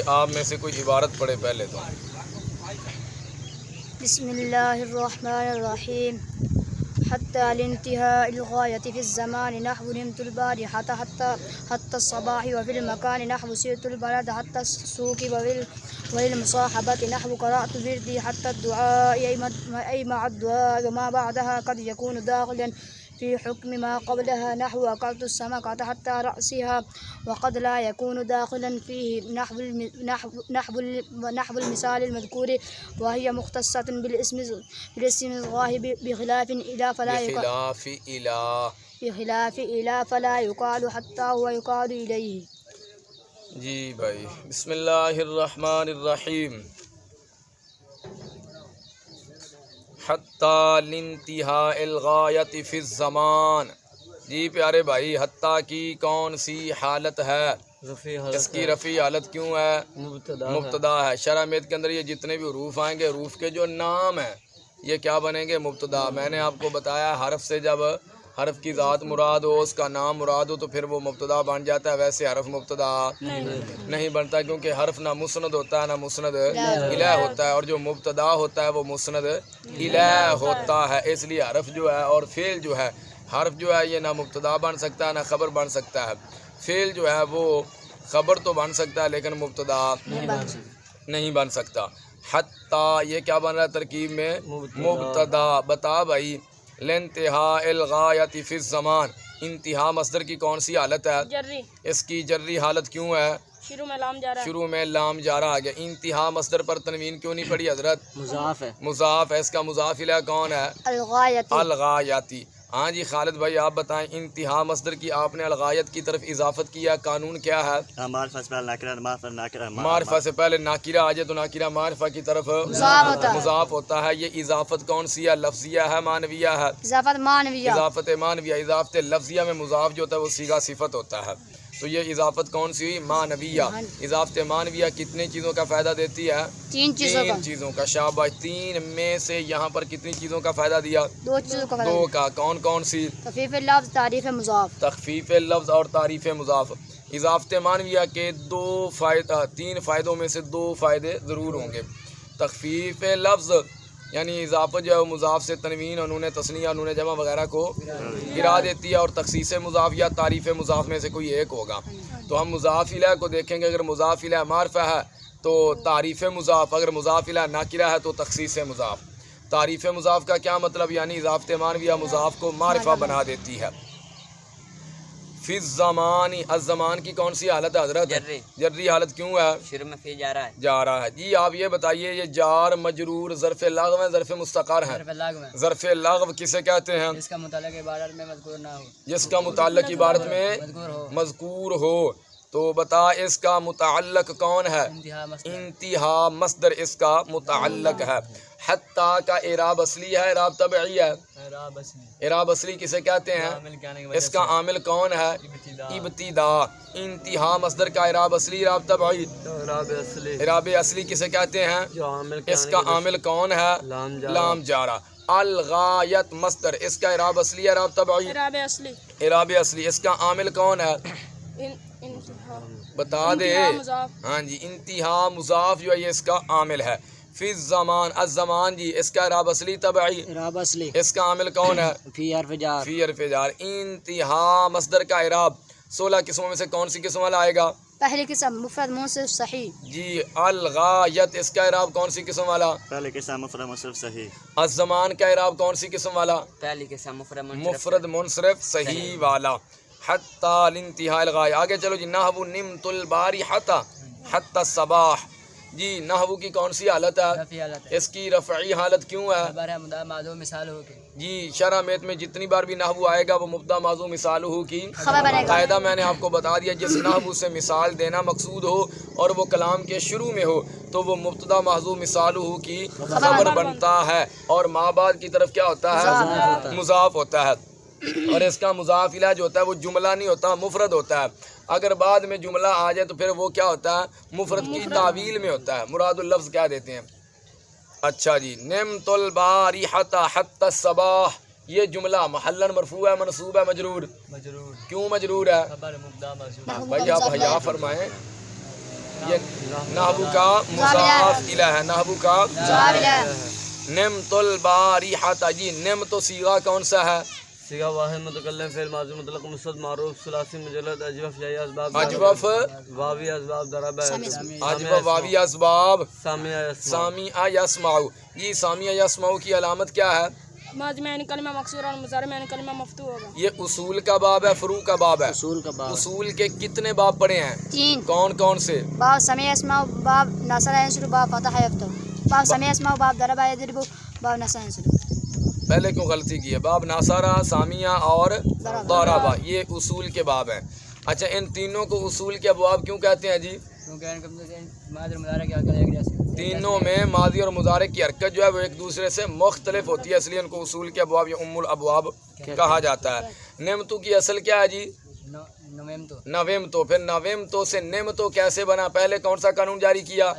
آپ میں سے کوئی عبارت پڑھے پہلے تو. بسم اللہ الرحمن الرحیم حتى الانتهاء الغاية في الزمان نحو نمت البارحة حتى الصباح وفي المكان نحو سرت البلد حتى السوق وللمصاحبة نحو قرأت وردي حتى الدعاء أي مع الدعاء وما بعدها قد يكون داخلا في حكم ما قبلها نحو أكلت السمكة حتى رأسها وقد لا يكون داخلا فيه نحو المثال المذكور وهي مختصة بالاسم الغائب بخلاف إلى فلا يقال حتى هو يقال إليه. جی بھائی بسم اللہ الرحمن الرحیم. حتیٰ لانتہاء الغایۃ فی الزمان. جی پیارے بھائی حتیٰ کی کون سی حالت ہے؟ اس کی رفیع حالت کیوں ہے؟ مبتدا ہے. شرح میت کے اندر یہ جتنے بھی حروف آئیں گے حروف کے جو نام ہیں یہ کیا بنیں گے؟ مبتدا. میں نے آپ کو بتایا حرف سے جب حرف کی ذات مراد ہو اس کا نام مراد ہو تو پھر وہ مبتدا بن جاتا ہے. ویسے حرف مبتدا نہیں بنتا کیونکہ حرف نہ مسند ہوتا ہے نہ مسند الیہ ہوتا ہے اور جو مبتدا ہوتا ہے وہ مسند الیہ ہوتا ہے. اس لیے حرف جو ہے اور فعل جو ہے حرف جو ہے یہ نہ مبتدا بن سکتا ہے نہ خبر بن سکتا ہے. فعل جو ہے وہ خبر تو بن سکتا ہے لیکن مبتدا نہیں بن سکتا. حتیٰ یہ کیا بن رہا ہے ترکیب میں؟ مبتدا. بتا بھائی لانتہاء الغایۃ فی الزمان انتہا مصدر کی کون سی حالت ہے؟ جری. اس کی جری حالت کیوں ہے؟ شروع میں لام جا رہا ہے. شروع میں لام جارہ آ گیا. انتہا مصدر پر تنوین کیوں نہیں پڑی حضرت؟ مضاف ہے. مضاف ہے. اس کا مضاف الیہ کون ہے؟ الغایت. الغایاتی. ہاں جی خالد بھائی آپ بتائیں انتہا مصدر کی آپ نے الغایت کی طرف اضافت کیا قانون کیا ہے؟ معرفہ سے پہلے ناکرہ آ جائے تو ناکرہ معرفہ کی طرف مضاف ہوتا ہے. یہ اضافت کون سی ہے؟ لفظیہ ہے معنویہ ہے؟ اضافت معنویہ. اضافت معنویہ. اضافت لفظیہ میں مضاف جو ہوتا ہے وہ صیغہ صفت ہوتا ہے. تو یہ اضافت کون سی ہوئی؟ معنویہ. اضافت معنویہ کتنی چیزوں کا فائدہ دیتی ہے؟ تین چیزوں کا. شاباش. تین میں سے یہاں پر کتنی چیزوں کا فائدہ دیا؟ دو چیزوں کا. دو کا. کون کون سی؟ تخفیف لفظ تعریف مضاف. تخفیف لفظ اور تعریف مضاف. اضافت معنویہ کے تین فائدوں میں سے دو فائدے ضرور ہوں گے. تخفیف لفظ یعنی اضافت جو ہے مضاف سے تنوین اور نون تثنیہ نون جمع وغیرہ کو گرا دیتی ہے اور تخصیص مضاف یا تعریف مضاف میں سے کوئی ایک ہوگا. تو ہم مضاف الیہ کو دیکھیں گے. اگر مضاف الیہ معرفہ ہے تو تعریف مضاف. اگر مضاف الیہ ناکرہ ہے تو تخصیص مضاف. تعریف مضاف کا کیا مطلب؟ یعنی اضافت معنویہ مضاف کو معرفہ بنا دیتی ہے. فی الزمان. الزمان کی کون سی حالت ہے حضرت؟ جری حالت کیوں ہے؟ شروع میں فی جا رہا ہے. جا رہا ہے. جی آپ یہ بتائیے یہ جار مجرور ظرف لغو ہے ظرف مستقر ہے؟ ظرف لغو کسے کہتے ہیں؟ جس کا متعلق عبارت میں مذکور نہ ہو. جس کا متعلق عبارت میں مذکور ہو. تو بتا اس کا متعلق کون ہے؟ انتہا مصدر اس کا متعلق ہے. حتیٰ کا اعراب اصلی ہے اعراب طبعی ہے؟ اعراب اصلی کسے کہتے ہیں؟ اس کا عامل کون ہے؟ ابتدا. انتہا مصدر کا اعراب اصلی اعراب طبعی. اعراب اصلی کسے کہتے ہیں؟ اس کا عامل کون ہے؟ لام جارہ. الغایت مصدر اس کا اعراب اصلی اعراب طبعی. اعراب اصلی. اس کا عامل کون ہے؟ بتا دے. ہاں جی انتہا مضاف جو ہے یہ اس کا عامل ہے. فی الزمان. الزمان جی اس کا اعراب اصلی طبعی. اعراب اصلی. اس کا عامل کون ہے؟ فی حرف جار. فی حرف جار. انتہا مصدر کا اعراب 16 قسموں میں سے کون سی قسم والا آئے گا؟ پہلی قسم مفرد منصرف صحیح. جی الغایت اس کا اعراب کون سی قسم والا؟ پہلی قسم مفرد منصرف صحیح. الزمان کا اعراب کون سی قسم والا؟ پہلی قسم مفرد منصرف صحیح والا. حتیٰ لانتہاء الغایہ. آگے چلو جی. نحو نمت البارحۃ حتی الصباح. جی نحو کی کون سی حالت ہے؟ اس کی رفعی حالت کیوں ہے؟ جی شرح میت میں جتنی بار بھی نحو آئے گا وہ مبتدا موضوع مثال ہو کی قاعدہ میں نے آپ کو بتا دیا. جس نحو سے مثال دینا مقصود ہو اور وہ کلام کے شروع میں ہو تو وہ مبتدا موضوع مثال ہو کی خبر بنتا ہے اور ما بعد کی طرف کیا ہوتا ہے؟ مضاف ہوتا ہے. اور اس کا مضاف الیہ جو ہوتا ہے وہ جملہ نہیں ہوتا مفرد ہوتا ہے. اگر بعد میں جملہ آ جائے تو پھر وہ کیا ہوتا ہے؟ مفرد کی تعویل میں ہوتا ہے. مراد اللفظ کیا دیتے ہیں؟ اچھا جی. نمت البارحۃ حتی الصباح. یہ جملہ محلن مرفوع ہے منصوب ہے مجرور؟ کیوں مجرور ہے؟ بھائی آپ حیا فرمائیں. یہ نحو کا مضاف الیہ ہے، نحو کا نمت البارحۃ، جی نمت صیغہ کون سا ہے؟ صیغہ واحد متکلم فعل ماضی مطلق مصد معروف ثلاثی مجرد اجوف جائی اسباب اجوف واوی اسباب ضرب اجوف واوی اسباب سامع سامع یسمع، جی سامع یسمع کی علامت کیا ہے؟ ماضی میں یعنی کلمہ مکسور اور مضارع میں یعنی کلمہ مفتوح ہوگا. یہ اصول کا باب ہے، فروع کا باب ہے؟ اصول کے کتنے باب پڑھے ہیں؟ 3. کون کون سے؟ باب سمیع اسماء، باب ناصر ینصر، باب فتح یفتح. باب سمیع اسماء، باب ضرب یضرب، باب نصر ینصر. پہلے کیوں غلطی کی ہے؟ باب ناصرہ، سامیہ اور ضربہ، یہ اصول کے باب ہیں. اچھا ان تینوں کو اصول کے ابواب کیوں کہتے ہیں جی؟ تینوں میں ماضی اور مضارع کی حرکت جو ہے وہ ایک دوسرے سے مختلف ہوتی ہے، اس لیے ان کو اصول کے ابواب یا ام الابواب کہا جاتا ہے. نمتو کی اصل کیا ہے جی؟ نویمتو. پھر نویمتو سے نمتو کیسے بنا؟ پہلے کون سا قانون جاری کیا؟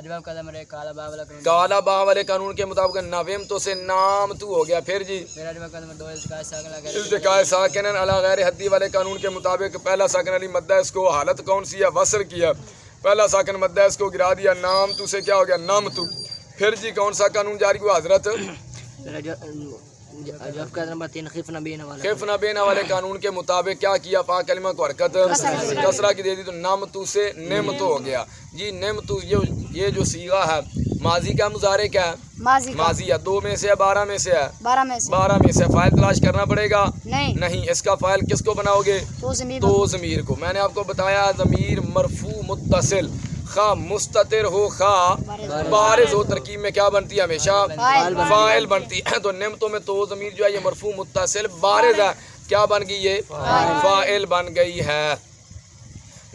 کالا با والے قانون کے مطابق نویمتو سے نام تو ہو گیا. پھر جی التقاء ساکن علی غیر حدی والے قانون کے مطابق پہلا ساکن علی مدہ، اس کو حالت کون سی ہے؟ وصل کیا. پہلا ساکن مدہ اس کو گرا دیا، نام تو سے کیا ہو گیا؟ نام تو. پھر جی کون سا قانون جاری ہوا حضرت؟ خف نبینا والے قانون کے مطابق کیا کیا؟ فا کلمہ کو حرکت کسرہ کی دے دی تو نم تو سے نم تو ہو گیا. جی نم تو یہ جو صیغہ ہے ماضی کا مضارع کیا ہے؟ ماضی ہے. 2 میں سے ہے 12 میں سے ہے؟ 12 میں سے. فاعل تلاش کرنا پڑے گا؟ نہیں. اس کا فاعل کس کو بناؤ گے؟ تو ضمیر کو. میں نے آپ کو بتایا ضمیر مرفوع متصل خواہ مستتر ہو خواہ بارز ہو، ترکیب میں کیا بنتی ہے؟ ہمیشہ فاعل بنتی ہے. تو نمتوں میں تو ضمیر جو ہے یہ مرفوع متصل بارز ہے، کیا بن گئی؟ یہ فاعل بن گئی ہے.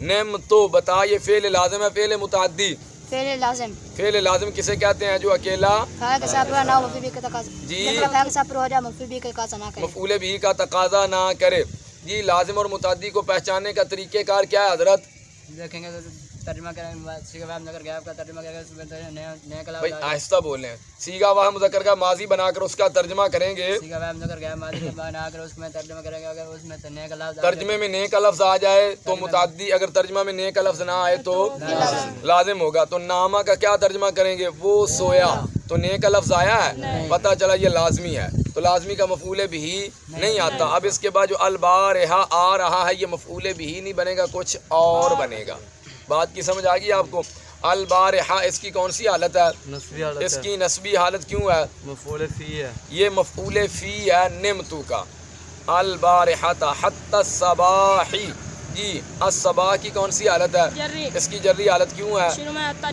نمتو بتا یہ فعل لازم ہے فعل متعدی؟ فعل لازم کسے کہتے ہیں؟ جو اکیلا جی مفعول بھی کا تقاضا نہ کرے. جی لازم اور متعدی کو پہچاننے کا طریقہ کار کیا ہے حضرت؟ دیکھیں گے ترجمہ بھائی آہستہ بولیں. سیغہ واحد مذکر کا ماضی بنا کر اس کا ترجمہ کریں گے. ترجمے میں نیک کا لفظ آ جائے تو متعدی، اگر ترجمہ میں نیک کا لفظ نہ آئے تو لازم ہوگا. تو نامہ کا کیا ترجمہ کریں گے؟ وہ سویا. تو نیک کا لفظ آیا ہے، پتہ چلا یہ لازمی ہے، تو لازمی کا مفعول بھی نہیں آتا. اب اس کے بعد جو البارحہ آ رہا ہے یہ مفعول بھی نہیں بنے گا، کچھ اور بنے گا. بات کی سمجھ آ گئی آپ کو؟ البارحہ اس کی کون سی حالت ہے؟ نصبی حالت. اس کی نصبی حالت کیوں ہے؟ مفعول فی ہے. یہ مفعول فی ہے نمتو کا. البارحۃ حتی الصباح، جی الصباح کی کون سی حالت ہے؟ اس کی جری حالت کیوں ہے؟ شروع میں حتی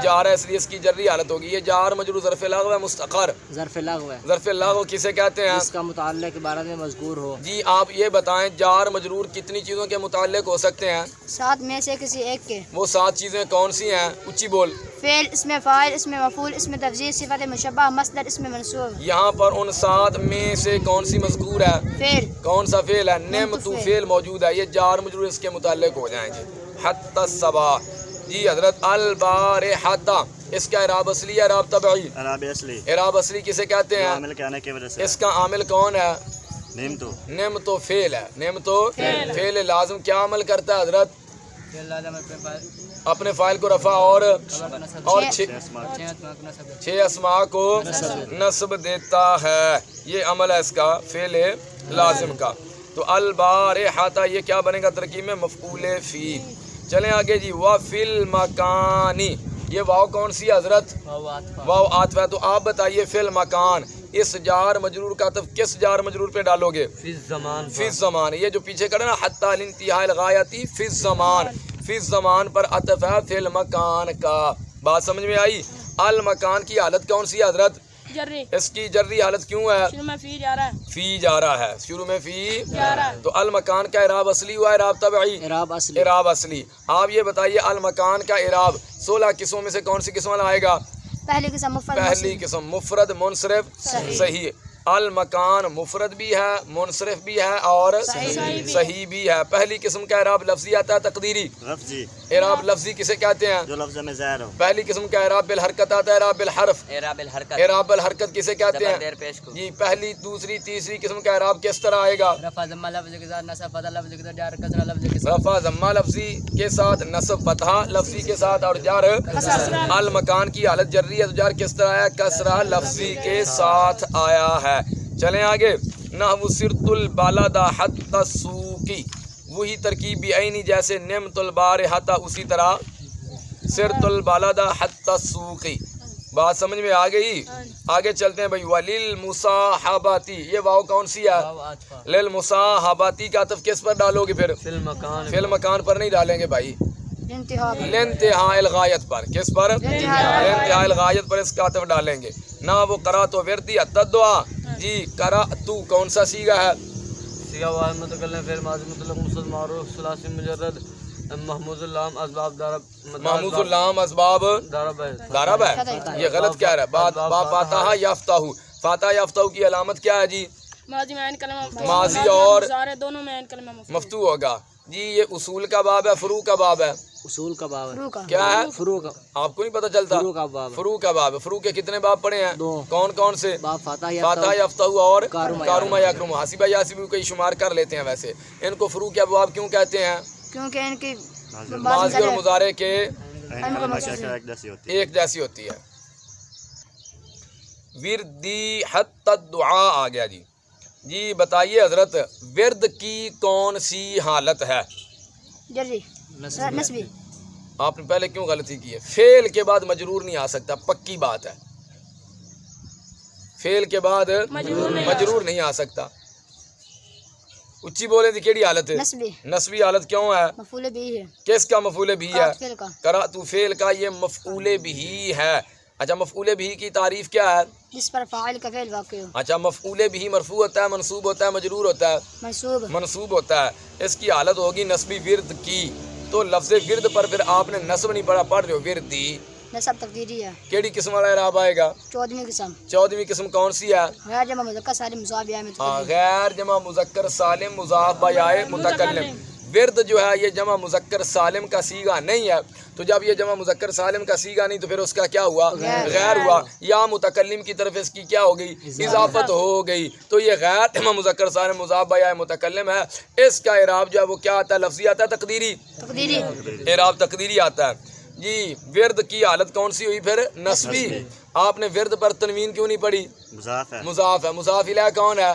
جا رہا ہے، اس لیے اس کی جری حالت ہوگی. یہ جار مجرور ظرف لغو ہے مستقر. ظرف لغو ہے. ظرف لغو کسے کہتے ہیں؟ اس کا متعلق عبارت میں مذکور ہو. جی آپ یہ بتائیں جار مجرور کتنی چیزوں کے متعلق ہو سکتے ہیں؟ 7 میں سے کسی ایک کے. وہ 7 چیزیں کون سی ہیں؟ اونچی بول. فعل، اسم فاعل، اسم مفعول، اسم تفضیل، صفت مشبہ، مصدر، اسم منصوب. یہاں پر ان 7 میں سے کون سی مذکور ہے؟ فعل. کون سا فعل ہے؟ نمتو فعل موجود ہے. یہ جار مجرور اس کے متعلق ہو جائیں گے. حتی الصباح. جی حضرت البارحۃ اس کا اعراب اصلی ہے اعراب تبعی؟ اعراب اصلی. اعراب اصلی کسے کہتے ہیں؟ عامل کے آنے کی وجہ سے. اس کا عامل کون ہے؟ نمتو. نمتو فعل ہے. نمتو فعل لازم کیا عمل کرتا ہے حضرت؟ اپنے فاعل کو رفع اور 6 اسماء کو نصب دیتا ہے. یہ عمل ہے اس کا فعل لازم کا. تو البارحۃ یہ کیا بنے گا ترکیب میں؟ مفعول فی. چلیں آگے جی. وفی المکانی، یہ واو کون سی حضرت؟ واو عاطف ہے. تو آپ بتائیے فی المکان اس جار مجرور کا عطف کس جار مجرور پہ ڈالو گے؟ فی الزمان. فی الزمان. یہ جو پیچھے کرے نا حتی الانتہاء الغایتی فی الزمان، فی الزمان پر عطف ہے فی المکان کا. بات سمجھ میں آئی؟ المکان کی حالت کون سی حضرت؟ جری. اس کی جری حالت کیوں ہے؟ شروع میں فی جا رہا ہے. فی جا رہا ہے. شروع میں فی جا رہا ہے. تو المکان کا اعراب اصلی ہوا اعراب تبعی؟ اعراب اصلی. اعراب اصلی. آپ یہ بتائیے المکان کا اعراب 16 قسموں میں سے کون سی قسم آئے گا؟ پہلی قسم مفرد پہلی قسم مفرد منصرف صحیح. المکان مفرد بھی ہے، منصرف بھی ہے اور صحیح بھی ہے۔ پہلی قسم کا اعراب لفظی آتا ہے تقدیری۔ لفظی اعراب لفظی کسے کہتے ہیں؟ جو لفظ میں ظاہر ہو۔ پہلی قسم کا اعراب بالحرکت آتا ہے، اعراب بالحرف۔ اعراب الحرکت اعراب بالحرکت کسے کہتے ہیں؟ دیر پیش کو جی پہلی، دوسری، تیسری قسم کا اعراب کس طرح آئے گا؟ رفع ضمہ لفظ کے ساتھ نصب فتح لفظ کے ساتھ جار کسرہ لفظ کے ساتھ رفع ضمہ لفظی کے ساتھ، نصب فتحہ لفظی کے ساتھ اور جار۔ المکان کی حالت جری ہے تو جار کس طرح آیا؟ کسرہ لفظی کے ساتھ آیا ہے۔ چلیں آگے، نحو سرت البلد حتی السوقی، وہی ترکیب بعینی جیسے نمت البارحۃ، اسی طرح سرت البلد حتی السوقی۔ بات سمجھ میں آ گئی؟ آگے چلتے ہیں بھائی۔ وللمصاحباتی، یہ واو کون سی ہے؟ للمصاحباتی کا عطف کس پر ڈالو گے پھر؟ فی المکان فعل مکان پر نہیں ڈالیں گے بھائی، انتہا لانتہاء الغایت پر۔ کس پر؟ لانتہاء الغایت پر اس کا عطف ڈالیں گے۔ نہ وہ قرأت و وردی التدعا، جی قرأت کون سا صیغہ ہے؟ صیغہ واحد متکلم فعل ماضی مطلق مصدر معروف ثلاثی مجرد محمود اللام اسباب ضرب محمود اللام اسباب ضرب ہے ضرب ہے، یہ غلط کیا ہے؟ با فاتحہ یفتح، فاتحہ یفتح کی علامت کیا ہے جی؟ ماضی میں عین کلمہ ماضی اور مضارع دونوں میں عین کلمہ مفتوح مفتوح ہوگا جی۔ یہ اصول کا باب ہے، فروع کا باب ہے؟ اصول کا باب ہے، فروع کا کیا ہے؟ فروع کا آپ کو نہیں پتہ چلتا؟ فروع کا باب ہے، فروع کا باب ہے۔ فروع کے کتنے باب پڑھے ہیں؟ دو۔ کون کون سے؟ باب فاتح فاتحہ یفتح اور کارما کارما یکرما۔ حسیبہ یاسیبہ کو شمار کر لیتے ہیں، ویسے ان کو فروع کے ابواب کیوں کہتے ہیں؟ کیونکہ ان کی ماضی اور مضارع کے ایک جیسی ہوتی ہے۔ ایک جیسی ہوتی ہے۔ وردی حتی الدعاء آ گیا جی۔ جی بتائیے حضرت، ورد کی کون سی حالت ہے؟ جری نسبی۔ آپ نے پہلے کیوں غلطی کی ہے؟ فعل کے بعد مجرور نہیں آ سکتا، پکی بات ہے۔ فعل کے بعد مجرور نہیں آ سکتا۔ اچھی بولے تھی کیڑی حالت ہے؟ نسبی نسبی حالت کیوں ہے؟ مفعول بھی ہے، کس کا مفعول بھی ہے؟ فعل کا قرأت فعل کا، یہ مفعول بھی ہے۔ اچھا مفعول بھی کی تعریف کیا ہے؟ جس پر فاعل کا فعل واقع ہو، اچھا مفعول بھی مرفوع ہوتا ہے، منصوب ہوتا ہے، مجرور ہوتا ہے؟ منصوب منصوب ہوتا ہے۔ اس کی حالت ہوگی نسبی ورد کی، تو لفظ ورد پر پھر آپ نے نصب نہیں پڑھا، پڑھ رہے ہو وردی۔ نصب تقدیری ہے۔ کیڑی قسم والا اعراب آئے گا؟ 14ویں قسم 14ویں قسم کون سی ہے؟ غیر جمع مذکر سالم مضاف یا متکلم۔ غیر جمع مذکر سالم مضاف بجائے متکلم۔ ورد جو ہے یہ جمع مذکر سالم کا صیغہ نہیں ہے، تو جب یہ جمع مذکر سالم کا صیغہ نہیں تو پھر اس کا کیا ہوا؟ غیر ہوا۔ یا متکلم کی طرف اس کی کیا ہو گئی؟ اضافت ہو گئی، تو یہ غیر جمع مذکر سالم مضاف بجائے متکلم ہے۔ اس کا اعراب جو ہے وہ کیا آتا ہے؟ لفظی آتا ہے تقدیری؟ تقدیری اعراب تقدیری آتا ہے جی۔ ورد کی حالت کون سی ہوئی پھر؟ نسبی۔ آپ نے ورد پر تنوین کیوں نہیں پڑھی؟ مضاف ہے۔ مضاف ہے۔ مضاف الیہ کون ہے؟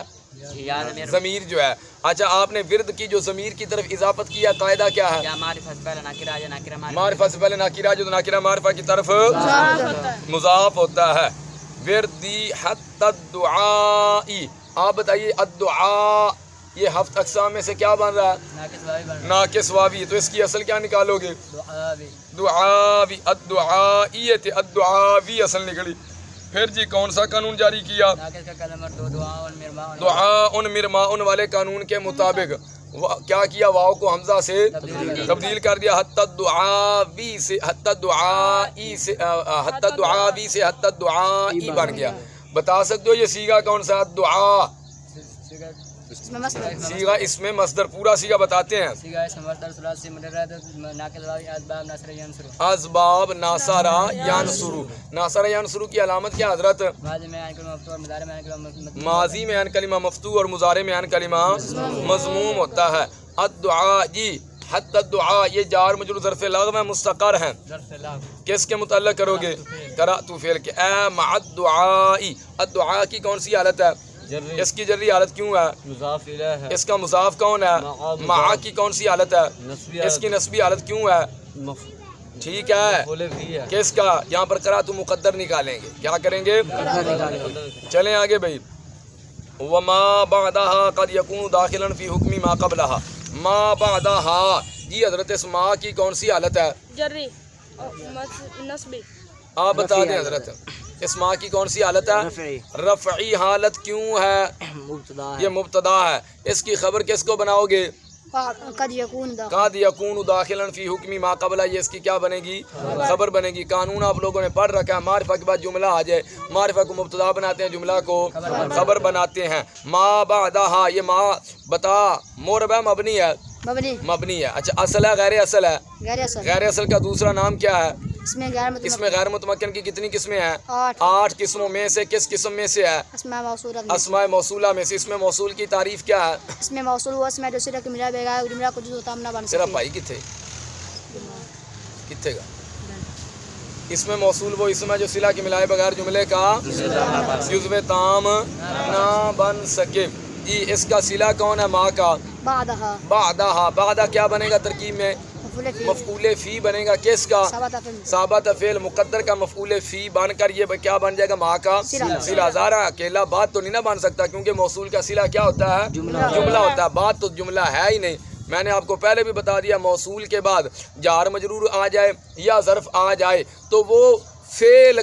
یاد ہے ضمیر جو ہے۔ اچھا آپ نے ورد کی جو ضمیر کی طرف اضافت کیا، قاعدہ کیا ہے؟ یا معرفت پہلے ناکرہ یا ناکرہ معرفہ سے پہلے ناکرہ جو ناکرہ معرفہ کی طرف مضاف ہوتا ہے۔ وردی حتی الدعائی، آپ بتائیے الدعاء یہ ہفت اقسام میں سے کیا بن رہا ہے؟ ناقص واوی بن ناقص واوی، تو اس کی اصل کیا نکالو گے؟ دعا بھی دعاوی، الدعائیت، الدعاوی اصل نکلی۔ پھر جی کون سا قانون جاری کیا؟ ناقص کا کلمہ دو دعا اور مرما دعاء مرماء والے قانون کے مطابق کیا کیا؟ واو کو حمزہ سے تبدیل کر دیا، حتی الدعاوی سے حتی الدعائی سے حتی الدعاوی سے حتی الدعائی بن گیا۔ بتا سکتے ہو یہ صیغہ کون سا؟ دعا اس میں مصدر صیغہ، اس میں مصدر، پورا صیغہ بتاتے ہیں۔ سیگا اس مصدر ثلاثی مجرد ناقص واوی اسباب نصر ینصر اسباب ناصرہ ینصرو، ناصرہ ینصرو کی علامت کیا حضرت؟ ماضی میں عین کلمہ مفتوح اور مضارع میں عین کلمہ مضموم۔ ماضی میں عین کلمہ مفتوح اور مضارع میں عین کلمہ مضموم ہوتا ہے۔ الدعاء جی حتی الدعاء یہ جار مجرور ظرف لغو میں مستقر ہیں، ظرف لاغ کس کے متعلق کرو گے؟ قرأت فعل کے۔ اے مع الدعاء، الدعاء کی کون سی حالت ہے؟ جری اس کی جری حالت کیوں ہے؟ مضاف الیہ ہے، اس کا مضاف کون ہے؟ مع کی کون سی حالت ہے؟ نسبی اس کی نسبی حالت کیوں ہے؟ ٹھیک ہے، مفعول بھی ہے۔ کس کا؟ یہاں پر قرأت مقدر نکالیں گے، کیا کریں گے؟ چلیں آگے بھائی۔ وما بعدها قد يكون داخلا في حكم ما قبلها، ما بعدها جی حضرت اس ما کی کون سی حالت ہے؟ جری نسبی۔ آپ بتا دیں حضرت اس ما کی کون سی حالت ہے؟ رفعی رفعی حالت کیوں ہے؟ مبتدا یہ مبتدا ہے، اس کی خبر کس کو بناؤ گے؟ قد يكون داخل قد یکون داخلا فی حکم ما قبل، یہ اس کی کیا بنے گی؟ خبر بنے گی۔ قانون آپ لوگوں نے پڑھ رکھا ہے، معرفہ کے بعد جملہ آ جائے، معرفہ کو مبتدا بناتے ہیں، جملہ کو خبر بناتے ہیں۔ ما بعدہا، یہ ما بتا مورب ہے مبنی ہے؟ مبنی ہے۔ اچھا اصل ہے غیر اصل ہے؟ غیر اصل کا دوسرا نام کیا ہے؟ اس میں غیر اس میں غیر متمکن کی کتنی قسمیں ہیں؟ 8 8 قسموں میں سے کس قسم میں سے ہے؟ اسماء موصولہ اسماء موصولہ میں سے۔ اس میں موصول کی تعریف کیا ہے؟ اس میں موصول ہوا اسماء جو صلہ کے ملا بغیر جملہ کو جزء تام نہ بن تیرا سکے۔ بھائی کتنے گا؟ اس میں موصول وہ اسم ہے جو صلہ کے ملائے بغیر جملے کا جزو تام نہ بن سکے۔ جی اس کا صلہ کون ہے؟ ماں کا بعدها بعدہا، بعدہ کیا بنے گا ترکیب میں؟ مفعول فی مفعول فی بنے گا، کس کا؟ ثابت فعل ثابت فعل مقدر کا مفعول فی بن کر یہ کیا بن جائے گا؟ ماں کا صلہ۔ ظاہر اکیلا بات تو نہیں نہ بن سکتا، کیونکہ موصول کا صلہ کیا ہوتا ہے؟ جملہ ہوتا ہے۔ بات تو جملہ ہے ہی نہیں۔ میں نے آپ کو پہلے بھی بتا دیا، موصول کے بعد جار مجرور آ جائے یا ظرف آ جائے تو وہ فعل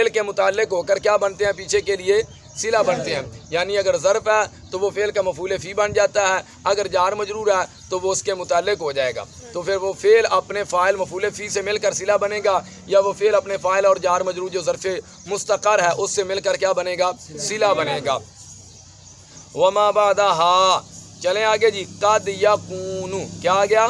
کے متعلق ہو کر کیا بنتے ہیں؟ پیچھے کے لیے صلہ بنتے ہیں۔ یعنی اگر ظرف ہے تو وہ فعل کا مفعول فی بن جاتا ہے، اگر جار مجرور ہے تو وہ اس کے متعلق ہو جائے گا، تو پھر وہ فعل اپنے فاعل مفعول فی سے مل کر صلہ بنے گا، یا وہ فعل اپنے فاعل اور جار مجرور جو ظرف مستقر ہے اس سے مل کر کیا بنے گا؟ صلہ بنے گا۔ وما بعدہا، چلیں آگے جی۔ قد یکون، کیا آ گیا؟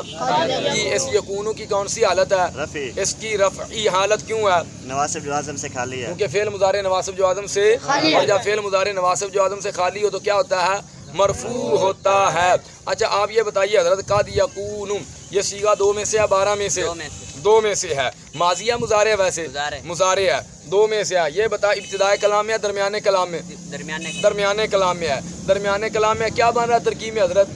جی اس یکون کی کون سی حالت ہے؟ رفع، اس کی رفعی حالت کیوں ہے؟ نواصب جوازم سے خالی ہے۔ کیونکہ فعل مضارع نواصب جوازم سے، اور جب فعل مضارع نواصب جوازم سے خالی ہو تو کیا ہوتا ہے؟ مرفوع ہوتا ہے۔ اچھا آپ یہ بتائیے حضرت، قد یکون یہ صیغہ 2 میں سے ہے 12 میں سے؟ 2 میں سے ہے۔ ماضی ہے مضارع؟ ویسے مضارع ہے، 2 میں سے ہے۔ یہ بتا ابتدائے کلام میں یا درمیانے کلام میں؟ درمیانے کلام میں ہے۔ درمیانے کلام میں کیا بن رہا ہے ترکیب میں حضرت؟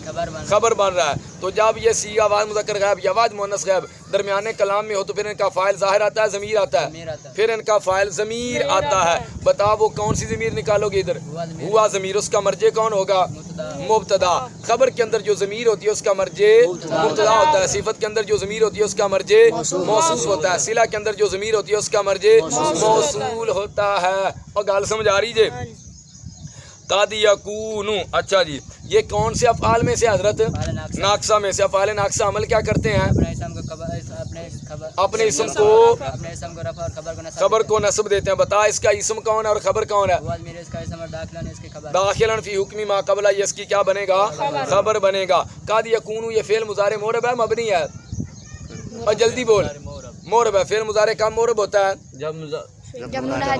خبر بن رہا ہے۔ تو جب یہ صیغہ واحد مذکر غائب یا واحد مؤنث غائب درمیانے کلام میں ہو تو پھر ان کا فاعل ظاہر آتا ہے، ضمیر آتا ہے؟ پھر ان کا فاعل ضمیر آتا ہے۔ بتا وہ کون سی ضمیر نکالو گے ادھر؟ ہوا ضمیر۔ اس کا مرجع کون ہوگا؟ مبتدا۔ خبر کے اندر جو ضمیر ہوتی ہے اس کا مرجع مبتدا ہوتا ہے، صفت کے اندر جو ضمیر ہوتی ہے اس کا مرجع موصول ہوتا ہے، صلہ کے اندر جو ضمیر ہوتی ہے اس کا مرجع موصول ہوتا ہے۔ اور گال سمجھ آ رہی جی؟ قد یکون، اچھا جی یہ کون سے افعال میں سے حضرت؟ ناقصہ میں سے۔ افعال ناقصہ عمل کیا کرتے ہیں؟ اپنے اسم کو خبر کو نصب دیتے ہیں۔ بتا اس کا اسم کون ہے اور خبر کون ہے؟ داخلا فی حکم ما قبل، یہ اس کی کیا بنے گا؟ خبر بنے گا۔ قد یکون یہ فعل مضارع مورب ہے مبنی ہے؟ اور جلدی بول۔ مورب ہے۔ فعل مضارع کب مورب ہوتا ہے؟ جب نون ہے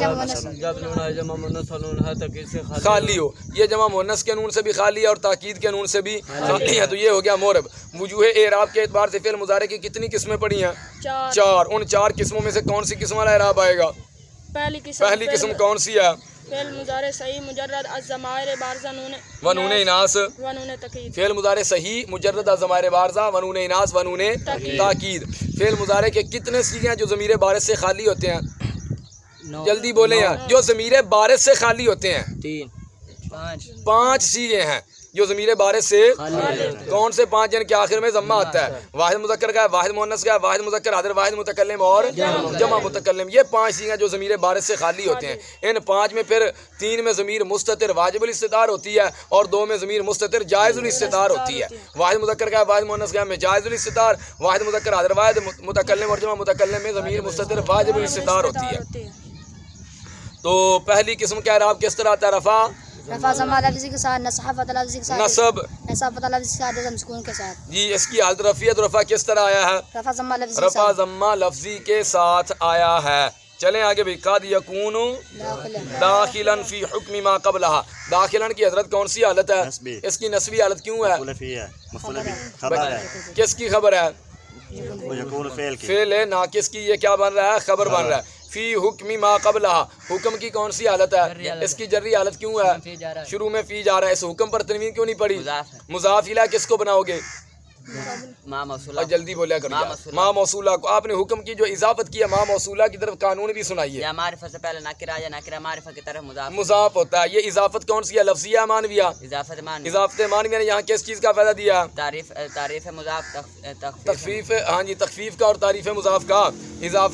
جمع مؤنث نون ہے تاکید سے خالی ہو۔ یہ جمع مؤنث کے نون سے بھی خالی ہے اور تاکید کے نون سے بھی خالی ہے، تو یہ ہو گیا مورب۔ وجوہ اعراب کے اعتبار سے فعل مضارع کی کتنی قسمیں پڑھی ہیں؟ 4۔ ان 4 قسموں میں سے کون سی قسم والا اعراب آئے گا؟ پہلی قسم کون سی ہے؟ فعل مضارع صحیح مجرد از ضمائر بارزہ نون و نون اناث، و نون تقید۔ فعل مضارع صحیح مجرد از ضمائر بارزہ و نون اناث و نون تاکید۔ فعل مضارع کے کتنے صیغے ہیں جو ضمیر بارز سے خالی ہوتے ہیں؟ جلدی بولیں یار۔ جو ضمیر بارز سے خالی ہوتے ہیں 5 صیغے ہیں جو ضمیر بارز سے کون سے 5؟ جن کے آخر میں ضمہ آتا ہے۔ واحد مذکر کا، واحد مؤنث کا، واحد مذکر حاضر، واحد متکلم اور جمع متکلم۔ یہ 5 صیغے جو ضمیر بارز سے خالی ہوتے ہیں۔ ان 5 میں پھر 3 میں ضمیر مستتر واجب الاستتار ہوتی ہے اور 2 میں ضمیر مستتر جائز الاستتار ہوتی ہے۔ واحد مذکر کا، واحد مؤنث کا میں جائز الاستتار، واحد مذکر حاضر، واحد متکلم اور جمع متکلم میں ضمیر مستتر واجب الاستتار ہوتی ہے۔ تو پہلی قسم کا اعراب کس طرح آتا ہے؟ رفع ضمہ لفظی کے ساتھ، نصب فتح لفظی کے ساتھ، نصب فتح لفظی کے ساتھ، جزم سکون کے ساتھ۔ جی اس کی حالت رفعیت رفع کس طرح آیا ہے؟ رفع ضمہ لفظی کے رفع ساتھ، ضمہ لفظی کے ساتھ آیا ہے۔ چلیں آگے بھی۔ قد یکون داخلا فی حکم ما قبلہا، داخلا کی حضرت کون سی حالت ہے؟ نسبی۔ اس کی نسبی حالت کیوں ہے؟ مفعول فی ہے، مفعول فی خبر ہے، کس کی خبر ہے؟ وہ یکون فعل کی۔ فعل ہے ناقص کی، یہ کیا بن رہا ہے؟ خبر بن رہا ہے۔ فی حکم ما قبلہا، حکم کی کون سی حالت ہے؟ اس کی جری حالت کیوں ہے؟ شروع میں فی جا رہا ہے۔ اس حکم پر تنوین کیوں نہیں پڑی؟ مضاف الیہ کس کو بناؤ گے؟ اور جلدی بولیا کرو۔ ما موصولہ کو آپ نے حکم کی جو اضافت کی ہے ما موصولہ کی طرف قانون بھی سنائیے۔ یا معرفہ سے پہلے نکرہ یا نکرہ معرفہ کی طرف مضاف ہوتا ہے۔ یہ اضافت کون سی ہے؟ لفظیہ یا معنویہ؟ اضافت معنی، اضافت معنویہ نے یہاں کس چیز کا فائدہ دیا؟ تعریف مضاف، تخفیف، ہاں جی تخفیف کا اور تعریف مضاف کا۔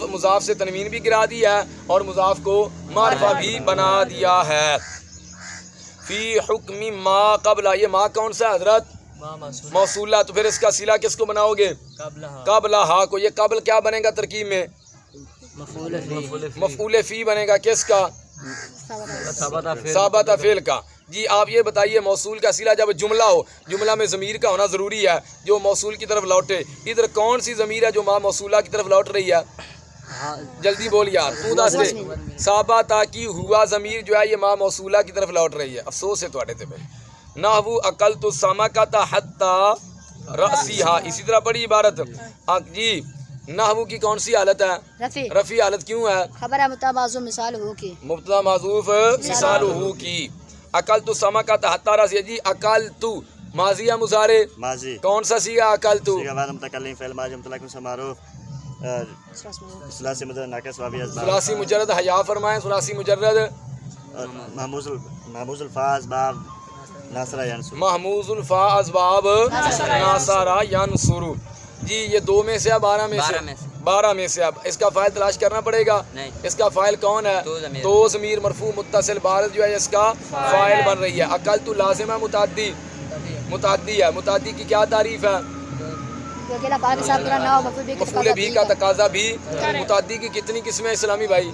مضاف سے تنوین بھی گرا دیا ہے اور مضاف کو معرفہ بھی بنا دیا ہے۔ فی حکم ما قبل، یہ ما کون سا حضرت؟ موصولہ، تو پھر اس کا صلہ کس کو بناؤ گے؟ قبل ہا کو. یہ قبل کیا بنے گا ترکیب میں؟ مفعول فی بنے گا کس کا؟ ثابت فعل کا. جی آپ یہ بتائیے موصول کا صلہ جب جملہ ہو، جملہ میں ضمیر کا ہونا ضروری ہے جو موصول کی طرف لوٹے. ادھر کون سی ضمیر ہے جو ما موصولہ کی طرف لوٹ رہی ہے؟ جلدی بول یار، تو دس دے. ثابت کی ہوا ضمیر جو ہے یہ ما موصولہ کی طرف لوٹ رہی ہے. افسوس ہے تواڈے تے بھائی. نحو اکلت السمکۃ حتی رأسیہا، اسی طرح پڑھی عبارت. جی نحو کی کون سی حالت ہے؟ رفیع حالت. کیوں ہے؟ خبر ہے مبتدا معذوف مثال ہو کی. مبتدا معذوف مثال ہو کی. اکلت السمکۃ حتی رأسیہا. جی اکلت ماضی ہے مضارع؟ ماضی. کون سا سیگا اکلت؟ صيغة بعد متكلم فعل ماضي مطلق اسم معروف ثلاثي مجرد ناقص واو اسباب. ثلاثی مجرد حیا فرمائیں. ثلاثی مجرد محموز الفاظ باب ناصرہ ینصر. محموز الفا اسباب ناصرہ ینصر. جی یہ 2 میں سے ہے 12 میں سے؟ 12 میں سے. اب اس کا فاعل تلاش کرنا پڑے گا. اس کا فاعل کون ہے؟ تو ضمیر مرفوع متصل بارز جو ہے اس کا فاعل بن رہی ہے. اکلت لازم ہے متعدی؟ متعدی ہے. متعدی کی کیا تعریف ہے؟ مفعول بھی کا تقاضا بھی. متعدی کی کتنی قسمیں اسلامی بھائی؟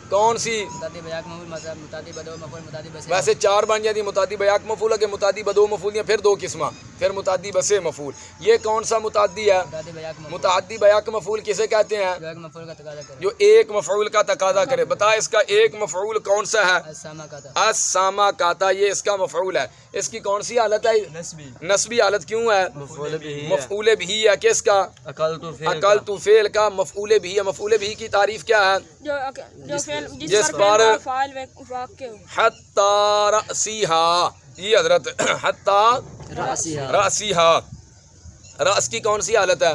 کون سی؟ ویسے 4 بن جاتی. متعدی بیاک مفعول ہے، متعدی بدو مفعول ہیں، پھر 2 قسمہ، پھر متعدی بسے مفعول. یہ کون سا متعدی ہے؟ متعدی بیاک مفعول کسے کہتے ہیں؟ جو ایک مفعول کا تقاضا کرے. بتا اس کا ایک مفعول کون سا ہے؟ السامہ کاتا. یہ اس کا مفعول ہے. اس کی کون سی حالت ہے؟ نسبی حالت. کیوں ہے؟ مفعول بھی ہے. کس کا؟ اکلت فعل کا مفعول بھی ہے. مفعول بھی کی تعریف کیا ہے؟ جس پر حتی رأسیہا. یہ حضرت حتی رأسیہا. رأس کی کون سی حالت ہے؟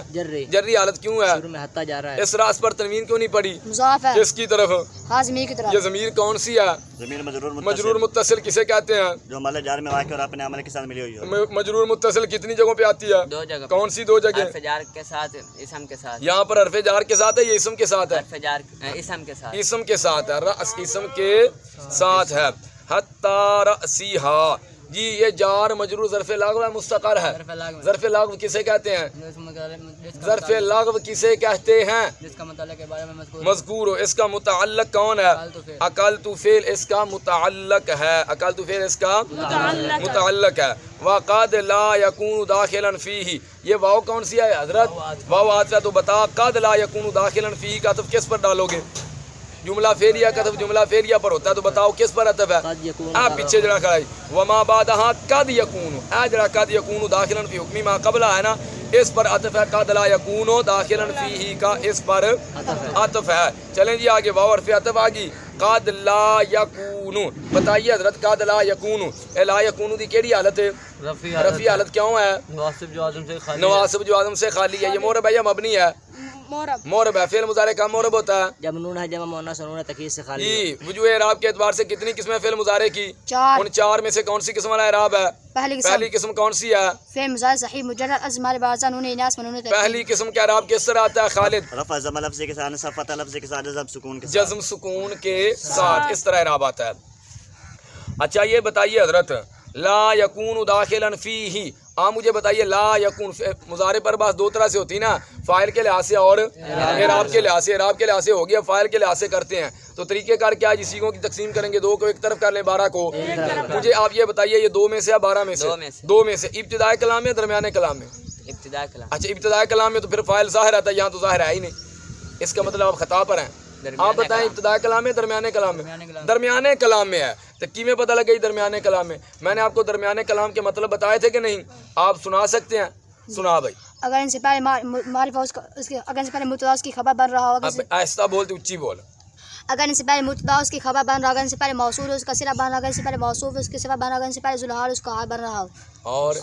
جری حالت. کیوں ہے؟ اس رأس پر تنوین کیوں نہیں پڑی؟ مضاف ہے. کس کی طرف؟ ضمیر کی طرف. یہ ضمیر کون سی ہے؟ ضمیر مجرور متصل کسے کہتے ہیں؟ جو عمل جار میں واقع اور اپنے عمل کے ساتھ ملی ہوئی ہو. مجرور متصل کتنی جگہوں پہ آتی ہے؟ 2 جگہ. کون سی 2 جگہ؟ حرف جار کے ساتھ، اسم کے ساتھ. یہاں پر حرف جار کے ساتھ ہے، یہ اسم کے ساتھ ہے؟ حرف جار اسم کے ساتھ. اسم کے ساتھ ہے. رأس اسم کے ساتھ ہے. حتی رأسیہا. جی یہ جار مجرور ظرف لغو ہے مستقر ہے. ظرف لغو کسے کہتے ہیں؟ ظرف لغو کسے کہتے ہیں؟ جس کا متعلق کے بارے میں مذکور ہو. اس کا متعلق کون ہے؟ اکلت فعل اس کا متعلق ہے. اکلت فعل اس کا متعلق ہے. وقد لا یکون داخلا فیہ. یہ واو کون سی ہے حضرت؟ واو عاطف ہے. تو بتا قد لا یکون داخلا فیہ کا عطف کس پر ڈالو گے؟ جملہ فعلیہ کا عطف جملہ فعلیہ پر ہوتا ہے. تو بتاؤ کس پر عطف ہے؟ آپ پیچھے جڑا کھڑائی. وما بعدہا قد یکون. اے جڑا قد یکون داخلا فی حکمی ما قبلہ ہے نا، اس پر عطف ہے. قد لا یکون داخلا فیہ کا اس پر عطف ہے. چلیں جی آگے. واو حرف عطف آگی. قد لا یکون. بتائیے حضرت قد لا یکون. اے لا یکون دی کیڑی حالت ہے؟ رفیع حالت. کیوں ہے؟ نواصب جو آدم سے خالی. نواصب جو آدم سے خالی ہے. یہ مورب ہے یا مبنی ہے؟ مورب ہے. فعل مضارع کا مورب ہوتا ہے جب نون ہے جمع مؤنث نون تکیید سے خالی. جی وجوہ اعراب کے اعتبار سے کتنی قسمیں فعل مضارع کی؟ 4. ان 4 میں سے کون سی قسم والا اعراب ہے؟ پہلی قسم کون سی ہے؟ فعل مضارع صحیح مجرد ازمال بارزہ نون اناث نون تکیید. پہلی قسم کا اعراب کس طرح آتا ہے خالد؟ رفع ضمہ لفظی کے ساتھ، نصب فتح لفظی کے ساتھ، جزم سکون کے ساتھ. جزم سکون کے ساتھ اس طرح اعراب آتا ہے. اچھا یہ بتائیے حضرت لا یکون داخلا فیہ. مجھے بتائیے لا یکون مضارع پر بات 2 طرح سے ہوتی نا، فاعل کے لحاظ سے اور اعراب کے لحاظ سے. اعراب کے لحاظ سے ہو گیا، فاعل کے لحاظ سے کرتے ہیں. تو طریقہ کار کیا ہے؟ سیغوں کی تقسیم کریں گے. 2 کو ایک طرف کر لیں، 12 کو. مجھے آپ یہ بتائیے یہ 2 میں سے یا 12 میں سے؟ 2 میں سے. ابتدائی کلام میں درمیانے کلام میں؟ ابتدائی کلام. اچھا ابتدائی کلام میں تو پھر فاعل ظاہر آتا ہے. یہاں تو ظاہر ہے ہی نہیں. اس کا مطلب آپ خطا پر ہیں. آپ بتائیں ابتدائی کلام میں درمیانے کلام میں؟ درمیانے کلام میں ہے. تو کیویں پتہ لگے درمیانے کلام میں؟ میں نے آپ کو درمیانے کلام کے مطلب بتائے تھے کہ نہیں؟ آپ سنا سکتے ہیں؟ سنا بھائی. اگر ان سے پہلے معرفہ اس کے اگر ان سے پہلے مبتدا اس کی خبر بن رہا ہو. آہستہ بولتے اچھی بول. اگر ان سے پہلے مبتدا اس کی خبر بن رہا، اگر ان سے پہلے موصول اس کا صلہ بن رہا، اگر ان سے پہلے موصوف اس کی صفت بن رہا، اگر ان سے پہلے ذوالحال اس کا حال بن رہا ہو. اور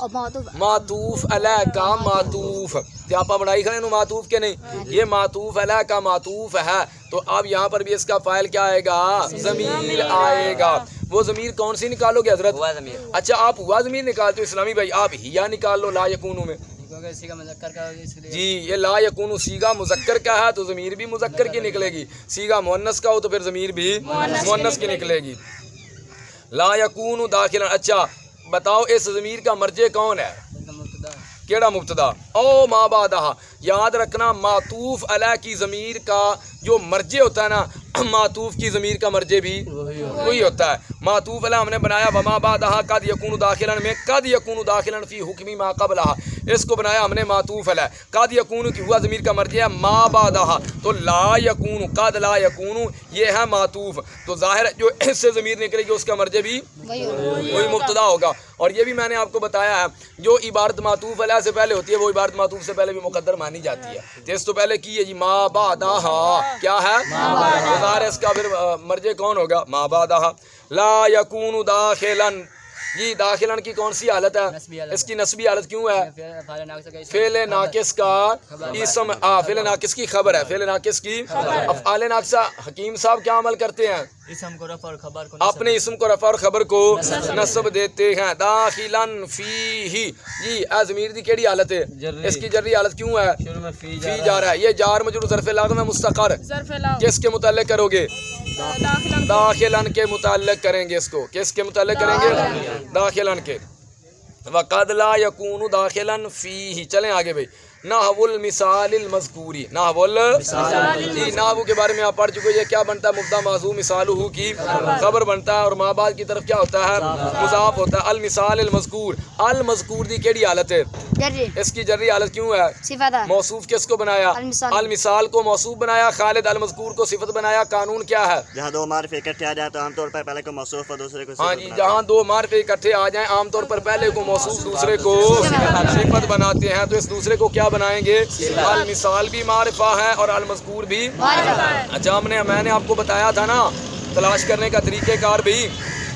معطوف علیہ کا معطوف کیا آپ بڑائی کھڑے نو معطوف کے نہیں؟ یہ معطوف علیہ کا معطوف ہے. تو اب یہاں پر بھی اس کا فاعل کیا آئے گا؟ ضمیر آئے گا. وہ ضمیر کون سی نکالو گے حضرت؟ اچھا آپ ہوا ضمیر نکالتے ہو اسلامی بھائی. آپ ہیا نکال لو لا یکونو میں. جی یہ لا یکونو صیغہ مذکر کا ہے تو ضمیر بھی مذکر کی نکلے گی. صیغہ مؤنث کا ہو تو پھر ضمیر بھی مؤنث کی نکلے گی. لا یکونو داخلا. اچھا بتاؤ اس ضمیر کا مرجع کون ہے؟ کیڑا مبتدا؟ او ما بعدہا. یاد رکھنا معطوف علیہ کی ضمیر کا جو مرجع ہوتا ہے نا، معطوف کی ضمیر کا مرجع بھی وہی ہوتا ہے. معطوف علیہ ہم نے بنایا وما بعدہا قد یکون داخلا میں، قد یکون داخلا فی حکم ما قبلہا، اس کو بنایا ہم نے معطوف علیہ. قد یکون کی ہوا ضمیر کا مرجع ہے ما بعدہا، تو لا یکون، قد لا یکون یہ ہے معطوف. تو ظاہر جو اس سے ضمیر نکلے گی اس کا مرجع بھی وہی مبتدا ہوگا. اور یہ بھی میں نے آپ کو بتایا ہے جو عبارت معطوف علیہ سے پہلے ہوتی ہے وہ عبارت معطوف سے پہلے بھی مقدر مانی جاتی ہے. تو اس تو پہلے کی ہے جی ما بعدہا، کیا ہے؟ ظاہر اس کا پھر مرجع کون ہوگا؟ ما بعدہا. لا یکون داخلا، جی داخلن کی کون سی حالت ہے؟ اس کی نسبی حالت کیوں ہے؟ فعل ناقص کا اسم، فعل ناقص کی خبر ہے، فعل ناقص کی افعال ناقصہ. حکیم صاحب کیا عمل کرتے ہیں؟ اسم کو رفع اور خبر کو اپنے اسم کو رفع اور خبر کو نصب دیتے ہیں. داخلن فیہ، جی ضمیر دی کیڑی حالت ہے؟ اس کی جری حالت کیوں ہے؟ شروع میں فی فی جا رہا ہے. یہ جار مجرور ظرف لازم ہے مستقر، ظرف لا کس کے متعلق کرو گے؟ داخلن داخلن کے متعلق کریں گے. اس کو کس کے متعلق کریں گے؟ داخلن کے. وقد لا یکون داخلا فیہ. چلیں آگے بھائی. نحو المثال المذکوری، نحو جی نحو کے بارے میں آپ پڑھ چکے. یہ کیا بنتا ہے؟ مبتدا محذوف مثالہ کی خبر بنتا ہے اور ما بعد کی طرف کیا ہوتا ہے؟ مضاف ہوتا ہے. المثال المذکور، المذکور دی کیڑی حالت ہے؟ جری. اس کی جری حالت کیوں ہے؟ صفت ہے. موصوف کس کو بنایا؟ المثال کو موصوف بنایا. خالد المذکور کو صفت بنایا. قانون کیا ہے؟ جہاں دو معرفے اکٹھے آ جائیں تو عام طور پر پہلے کو موصوف اور دوسرے کو ہاں صفت جی، بناتے جہاں دو معرفے اکٹھے آ جائیں عام طور پر پہلے کو موصوف دوسرے کو صفت بناتے ہیں. تو اس دوسرے کو کیا بنائیں گے؟ المثال بھی معرفہ ہے اور المذکور بھی. اچھا میں نے آپ کو بتایا تھا نا تلاش کرنے کا طریقہ کار بھی.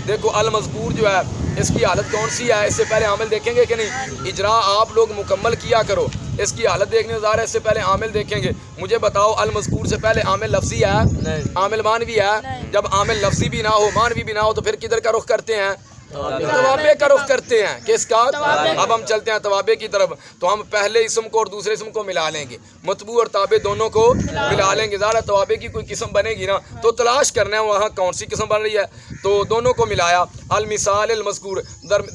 دیکھو المذکور جو ہے اس کی حالت کون سی ہے؟ اس سے پہلے عامل دیکھیں گے کہ نہیں؟ اجرا آپ لوگ مکمل کیا کرو. اس کی حالت دیکھنے ظاہر ہے اس سے پہلے عامل دیکھیں گے. مجھے بتاؤ المذکور سے پہلے عامل لفظی ہے؟ عامل مانوی ہے؟ جب عامل لفظی بھی نہ ہو مانوی بھی نہ ہو تو پھر کدھر کا رخ کرتے ہیں؟ توابع کا رخ کرتے ہیں. کس کا؟ اب ہم چلتے ہیں توابع کی طرف. تو ہم پہلے اسم کو اور دوسرے اسم کو ملا لیں گے، متبوع اور تابع دونوں کو ملا لیں گے. ظاہر توابع کی کوئی قسم بنے گی نا، تو تلاش کرنا ہے وہاں کون سی قسم بن رہی ہے. تو دونوں کو ملایا. المثال المذکور،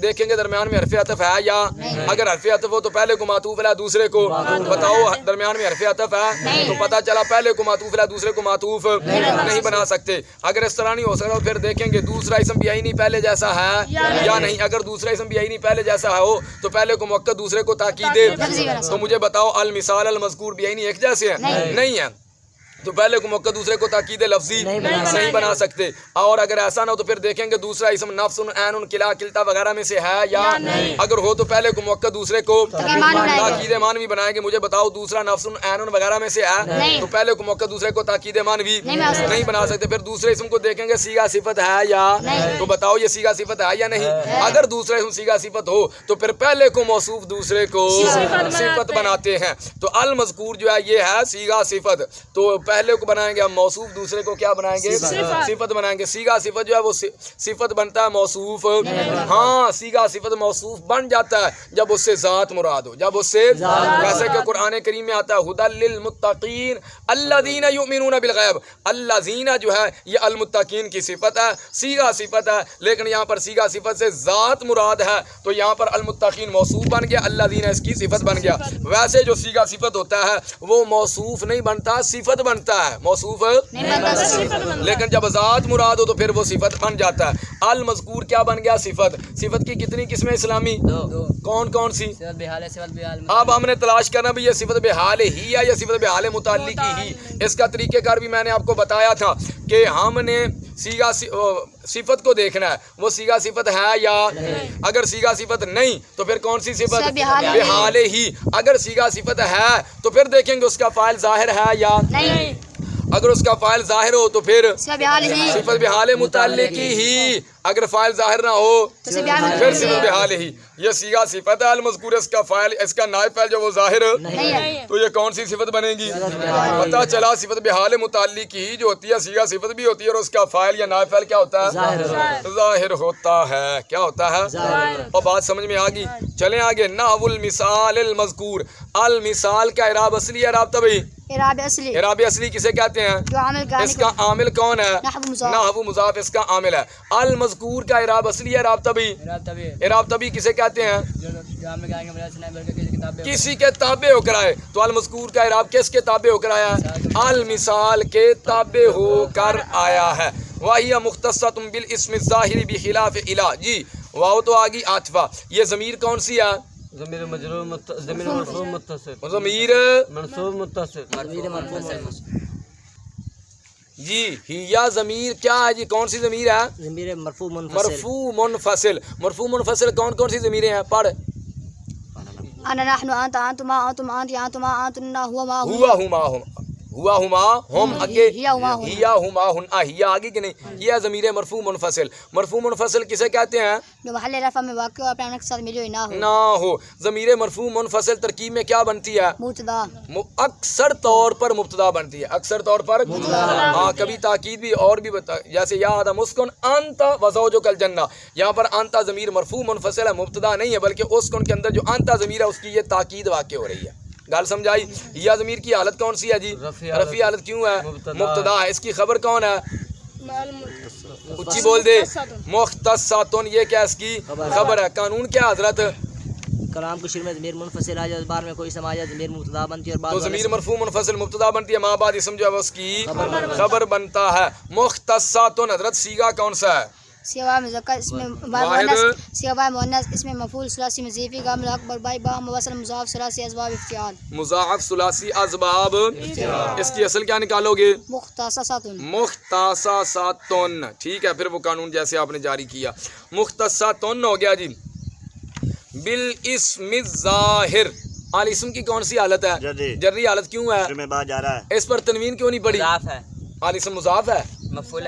دیکھیں گے درمیان میں حرف عطف ہے یا؟ اگر حرف عطف ہو تو پہلے کو معطوف علیہ دوسرے کو. بتاؤ درمیان میں حرف عطف ہے تو پتہ چلا پہلے کو معطوف علیہ دوسرے کو معطوف نہیں بنا سکتے. اگر اس طرح نہیں ہو سکتا پھر دیکھیں گے دوسرا اسم بھی نہیں پہلے جیسا ہے یا نہیں. اگر دوسرا اسم بھی نہیں پہلے جیسا ہو تو پہلے کو مؤکد دوسرے کو تاکید. تو مجھے بتاؤ المثال المذکور بھی نہیں ایک جیسے ہیں؟ نہیں ہے. تو پہلے کو مؤکد دوسرے کو تاکید لفظی نہیں بنا سکتے. اور اگر ایسا نہ ہو تو پھر دیکھیں گے دوسرا اسم نفس، عین، کلا، کلتا وغیرہ میں سے ہے یا؟ اگر ہو تو پہلے کو مؤکد دوسرے کو تاکید مانوی بنائیں گے. مجھے بتاؤ دوسرا نفس، عین وغیرہ میں سے ہے تو پہلے کو مؤکد دوسرے کو تاکید مانوی نہیں بنا سکتے. پھر دوسرے اسم کو دیکھیں گے صیغہ صفت ہے یا؟ تو بتاؤ یہ صیغہ صفت ہے یا نہیں؟ اگر دوسرا اسم صیغہ صفت ہو تو پھر پہلے کو موصوف دوسرے کو صفت بناتے ہیں. تو المذکور جو ہے یہ ہے صیغہ صفت. تو پہلے کو بنائیں گے ہم موصوف، دوسرے کو کیا بنائیں گے؟ صفت بنائیں گے. صیغہ صفت جو ہے وہ صفت بنتا ہے موصوف. ہاں صیغہ صفت موصوف بن جاتا ہے جب اس سے ذات مراد ہو. جب اس سے جیسے کہ قرآن کریم میں آتا ہے ھدی للمتقین الذین یؤمنون بالغیب. الذین جو ہے یہ المتقین کی صفت ہے، صیغہ صفت ہے. لیکن یہاں پر صیغہ صفت سے ذات مراد ہے تو یہاں پر المتقین موصوف بن گیا، الذین اس کی صفت بن گیا. ویسے جو صیغہ صفت ہوتا ہے وہ موصوف نہیں بنتا، صفت بنتا ہے. موصوف لیکن جب ذات مراد ہو تو پھر وہ صفت بن جاتا ہے. المذکور کیا بن گیا؟ صفت. صفت کی کتنی قسمیں اسلامی؟ کون کون سی؟ اب ہم نے تلاش کرنا بھی یہ صفت بحال ہی ہے یا صفت بحال متعلق ہی. اس کا طریقہ کار بھی میں نے آپ کو بتایا تھا کہ ہم نے صیغہ صفت کو دیکھنا ہے وہ صیغہ صفت ہے یا؟ اگر صیغہ صفت نہیں تو پھر کون سی صفت؟ بحال ہی. اگر صیغہ صفت ہے تو پھر دیکھیں گے اس کا فاعل ظاہر ہے یا نہیں. اگر اس کا فاعل ظاہر ہو تو پھر صفت بحال متعلق ہی. اگر فاعل ظاہر نہ ہو پھر صفت بحال ہی. یہ صیغہ صفت ہے المذکور، اس کا فاعل، اس کا نائب فاعل جو وہ ظاہر تو یہ کون سی صفت بنے گی؟ پتہ چلا صفت بحال متعلق ہی جو ہوتی ہے صیغہ صفت بھی ہوتی ہے اور اس کا فاعل یا نائب فاعل کیا ہوتا ہے؟ ظاہر ہوتا ہے. کیا ہوتا ہے؟ اور بات سمجھ میں آ گئی. چلیں آگے. نحو المثال المذکور. المثال کا اعراب اصلی اعراب طبعی اعراب اصلی اعراب اصلی کسے کہتے ہیں؟ جو عامل کا اس کا عامل کون ہے؟ نحو مضاف نحو مضاف اس کا عامل ہے. المذکور کا اعراب اصلی ہے اعراب طبی. اعراب طبی کسے کہتے ہیں؟ جو عامل کے آگے بڑھا سنا ہے بلکہ کسی کتاب میں کسی کے تابع ہو کر آئے. تو المذکور کا اعراب کس کے تابع ہو کر آیا ہے؟ المثال کے تابع ہو کر آیا ہے. وہی مختصۃ بالاسم الظاہر بخلاف الا. جی واو تو آگی عاطفہ. یہ ضمیر کون سی ہے؟ ضمیر مجرور ضمیر مرفوع متصل ضمیر منصوب متصل جی ہیا ضمیر کیا ہے جی؟ کون سی ضمیر ہے؟ ضمیر مرفوع مرفوع منفصل. مرفوع منفصل کون کون سی ضمیریں ہیں؟ پڑھ. انا نحن انت انتما انتم انت انتما انتن هو ما هو ہوا ہما ہم ہوا ہما ہم اگے ہیا ہما ہن. ہیا ہما ہن ہیا آگے کہ نہیں؟ یہ ضمیر مرفوع منفصل. مرفوع منفصل کسے کہتے ہیں؟ جو محل رفع میں واقع ہو اپنے عامل کے ساتھ ملے ہوئے نہ ہو. نہ ہو. ضمیر مرفوع منفصل ترکیب میں کیا بنتی ہے؟ مبتدا اکثر طور پر مبتدا بنتی ہے. اکثر طور پر ہاں کبھی تاکید بھی اور بھی بتا. جیسے یا آدم اسکن انت وزوجک الجنہ. یہاں پر انت ضمیر مرفوع منفصل ہے مبتدا نہیں ہے بلکہ اسکن کے اندر جو انت ضمیر ہے اس کی یہ تاکید واقع ہو رہی ہے. گال سمجھائی؟ یا ضمیر کی حالت کون سی ہے جی؟ رفیع حالت کیوں ہے؟ مبتدا ہے. اس کی خبر کون ہے؟ اچھی بول دے. مختصاتن یہ کیا اس کی خبر ہے. قانون کیا حضرت؟ کلام کو شروع میں ضمیر منفصل آ جائے بار میں کوئی اسم آ جائے ضمیر مبتدا بنتی ہے اور بعد تو ضمیر مرفوع منفصل مبتدا بنتی ہے ماں بعد اسم جو ہے اس کی خبر بنتا ہے. مختصاتن حضرت سیغہ کون سا ہے؟ سیوا مذکر اس میں واحد سیوا مؤنث اس میں مفعول ثلاثی مضیفی گام اکبر بائی با موصل مضاف ثلاثی اسباب افتعال مضاعف ثلاثی اسباب. اس کی اصل کیا نکالو گے؟ مختصات مختصاتن. ٹھیک ہے پھر وہ قانون جیسے آپ نے جاری کیا. مختصاتن ہو گیا جی. بالاسم الظاہر الاسم کی کون سی حالت ہے؟ جری حالت کیوں ہے؟ شروع میں بات جا رہا ہے. اس پر تنوین کیوں نہیں پڑی؟ مضاف ہے الاسم مضاف ہے. مفعول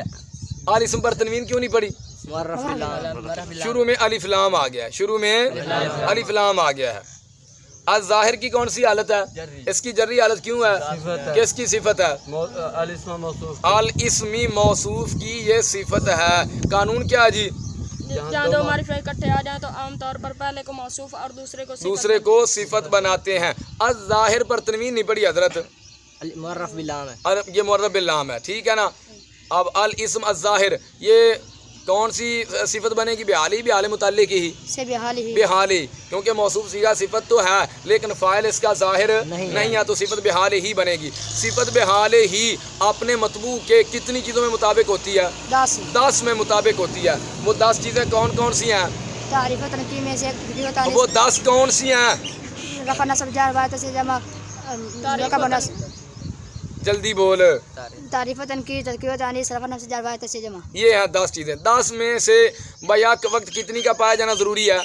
الاسم پر تنوین کیوں نہیں پڑی؟ شروع میں الف لام آ گیا. شروع میں الف لام آ گیا ہے. الظاہر کی کون سی حالت ہے؟ اس کی جری حالت کیوں ہے؟ کس کی صفت ہے؟ الاسم موصوف الاسمی موصوف کی یہ صفت ہے. قانون کیا ہے جی؟ جہاں دو معرفہ اکٹھے آ جائیں تو عام طور پر پہلے کو موصوف اور دوسرے کو صفت بناتے ہیں. الظاہر پر تنوین نہیں پڑی حضرت. معرف باللام ہے. یہ معرف باللام ہے. ٹھیک ہے نا. اب الاسم الظاہر یہ کون سی صفت بنے گی؟ بحالی. بحال متعلق ہی سے بحال ہی بحالی کیونکہ موصوف صیغہ صفت تو ہے لیکن فاعل اس کا ظاہر نہیں ہے تو صفت بحال ہی بنے گی. صفت بحال ہی اپنے مطبوع کے کتنی چیزوں میں مطابق ہوتی ہے؟ 10 میں مطابق ہوتی ہے. وہ 10 چیزیں کون کون سی ہیں؟ تعریف و تنکیر میں سے ایک وہ 10 کون سی ہیں؟ رفع نصب جر واحد سے جمع رقم جلدی بول. تعریف و تنکیر تذکیر و تانیث رفع نصب جر واحد سے جمع. یہ ہیں 10 چیزیں. 10 میں سے بیاک وقت کتنی کا پایا جانا ضروری ہے؟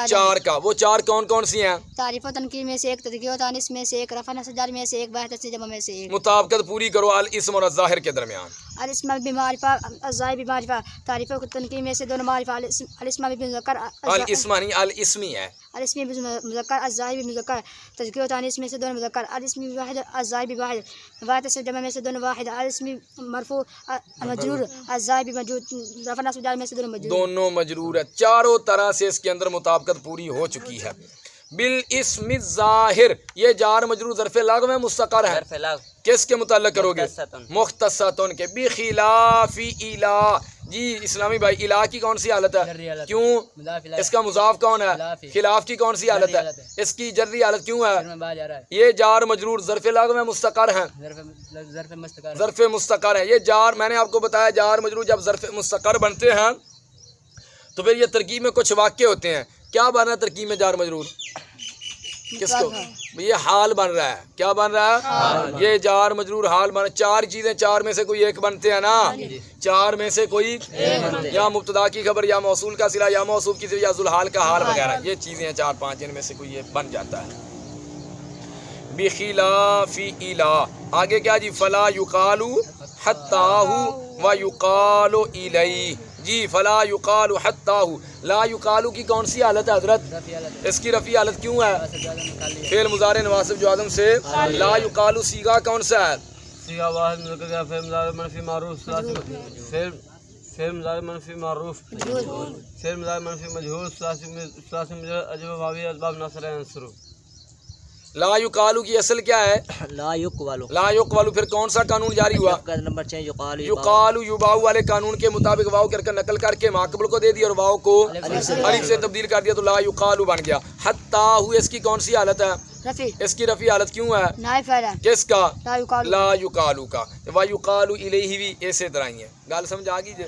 4 کا. وہ 4 کون کون سی ہیں؟ تعریف و تنکیر میں سے ایک تذکیر و تانیث میں سے ایک رفع نصب جر میں سے ایک واحد سے جمع میں سے ایک. مطابقت پوری کرو الاسم اور الظاہر کے درمیان. الاسم بمعرفہ الظاہر بمعرفہ. تعریف و تنکیر میں سے دونوں معرفہ. الاسم بمذکر الاسم نہیں الاسمی ہے. الاسم بمذکر الظاہر بمذکر. تذکیر و تانیث میں سے دونوں مذکر. الاسم بواحد الظاہر بواحد. واحد سے جمع میں سے دونوں واحد. الاسم مرفوع مجرور الظاہر بمجرور. رفع نصب جر میں سے دونوں مجرور ہے. چاروں طرح سے اس کے اندر مطابقت پوری ہو چکی ہے. بالاسم الظاہر یہ جار مجرور ظرف لغو میں مستقر ہے. ظرف لغو کس کے متعلق کرو گے؟ مختصاتن کے. بخلاف الا. جی اسلامی بھائی الا کی کون سی حالت ہے؟ کیوں؟ اس کا مضاف کون ہے؟ خلاف کی کون سی حالت ہے؟ اس کی جری حالت کیوں ہے؟ یہ جار مجرور ظرف لغو میں مستقر ہیں. ظرف مستقر ہے. یہ جار میں نے آپ کو بتایا جار مجرور جب ظرف مستقر بنتے ہیں تو پھر یہ ترکیب میں کچھ واقع ہوتے ہیں. کیا بن رہا ہے ترکیب میں جار مجرور؟ کس کو؟ یہ حال بن رہا ہے. کیا بن رہا ہے؟ یہ جار مجرور حال بن رہا ہے. 4 چیزیں 4 میں سے کوئی ایک بنتے ہیں نا. 4 میں سے کوئی یا مبتدا کی خبر یا موصول کا صلہ یا موصوف کی صفت یا ذوالحال کا حال وغیرہ یہ چیزیں 4-5 ان میں سے کوئی ایک بن جاتا ہے. بخلاف الا. آگے کیا جی؟ فلا یقال حتیہ و یقال الیہ. جی فلا یقال حتیہ. لا یقال کی کون سی حالت ہے حضرت؟ اس کی رفیع حالت کیوں ہے؟ فعل مضارع نواصب جوازم سے. لا یقال صیغہ کون سا ہے؟ صیغہ واحد مذکر فعل مضارع منفی معروف فعل مضارع منفی معروف فعل مضارع منفی مجہول ثلاثی مجرد اجب واوی اسباب ناصر عنصر. لا یقالو کی اصل کیا ہے؟ لا یقبلو. لا یقبلو. پھر کون سا قانون جاری ہوا؟ قاعدہ نمبر 6 یقال یقالو یباؤ والے قانون کے مطابق واؤ کر نقل کر کے ماقبل کو دے دیا اور واؤ کو الف سے تبدیل کر دیا تو لا یقالو بن گیا. حتی ہوئی اس کی کون سی حالت ہے؟ رفیع. اس کی رفیع حالت کیوں ہے؟ نائب فاعل ہے. کس کا؟ لا یقال. لا یقالو کا. و یقالو الیہ بھی اسی طرح ہی ہے. گل سمجھ آ گئی جی؟